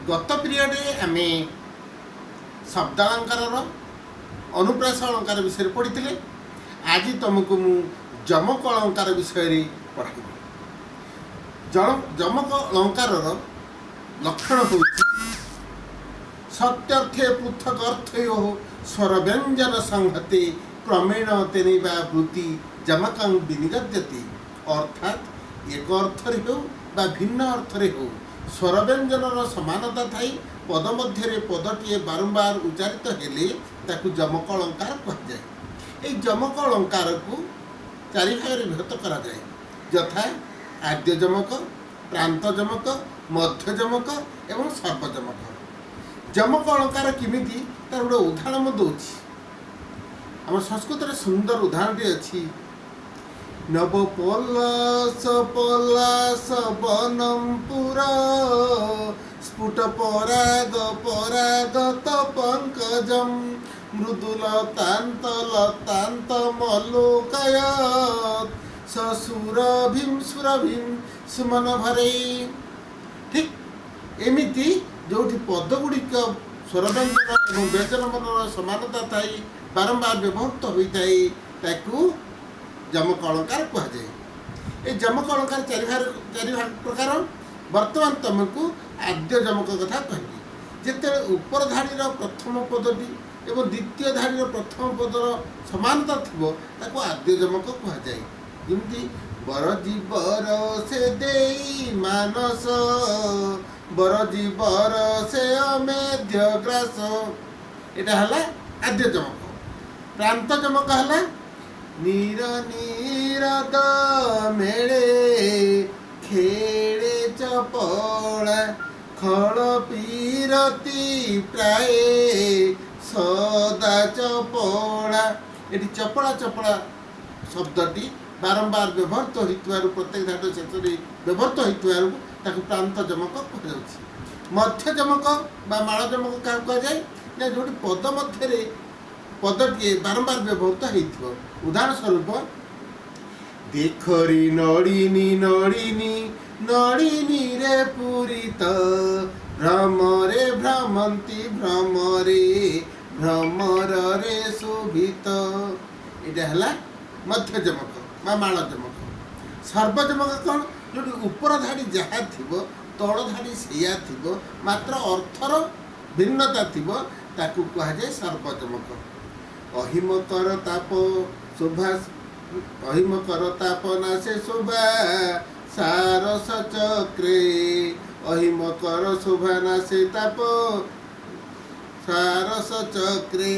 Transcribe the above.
गत पीरियड आम शब्दालंकार अनुप्रास अलंकार विषय पढ़ी। आज तुमको मु जमक अलंकार विषय पढ़ाई। जमक अलंकार लक्षण हो सत्यर्थे पृथक अर्थयो स्वर व्यंजन संहते क्रमेण तेनैवा वृत्ति जमकं विनिगद्यते। अर्थात एक अर्थ हो बा भिन्न अर्थ हो स्वर व्यंजन समानता थाई पद मध्य पदटीए बारंबार उच्चारित हेले ताकू जमक अलंकार कहुए। ये जमक अलंकार को चारि भाग विभक्त करा जाए, यथा आद्य जमक, प्रांत जमक, मध्य जमक एवं सर्वजमक। जमक अलंकार किमिति तार गोटे उदाहरण मैं दूसरी। आम संस्कृत सुंदर उदाहरण अच्छी। नव पलास पलास बनम पुरा स्फुट पराग परागत पंकजम मृदुल तांत लतांत मलोकयत ससुरभिम सुरभिम सुमन भरे। ठीक एमिति जो पद गुड़िक स्वर व्यंजन और व्यंजन मन समानता थाई बारंबार व्यवहृत होता है जमक अलंकार कहुए। ये जमक अलंकार चारि भाग प्रकार। वर्तमान तुमको आद्य जमक कथा कहबी। जिते उपर धाड़ी प्रथम पदटी एवं द्वितीय धाड़ी प्रथम पदर समानता थी ताको आद्य जमक कहुए। जमी बरजी बर से देई मानस बरजी बर से अमेध्य ग्रास, यहाँ है आद्य जमक। प्रांत जमक है नीर नीरद मेले खेड़े चपड़ा खड़ पीरती प्राय सदा चपड़ा। ये चपड़ा चपड़ा शब्दटी बारंबार व्यवहृत होता प्रत्येक धाट शेष व्यवहृत होता प्रांत जमक कहुए। मध्य जमक बा माल जमक क्या कहुए ना जो पद मध्य पदटी बारंबार व्यवहृत हो। उदाहरण स्वरूप देखरी नड़िनी नड़िनी नड़िनी रे पूरित भ्रमरे भ्रमंती भ्रमरे भ्रमर रे शोभित। यहाँ है मध्य जमक बा माल जमक। सर्वजमक कौन जो उपर धाड़ी जहाँ थी तल धाड़ी से मात्र अर्थर भिन्नता थी ताकू कहुए सर्वजमक। अहिम कर ताप शोभा अहिम कर ताप नाशे शोभा सारस चक्रे अहिम कर शोभा नाशे ताप सारस चक्रे।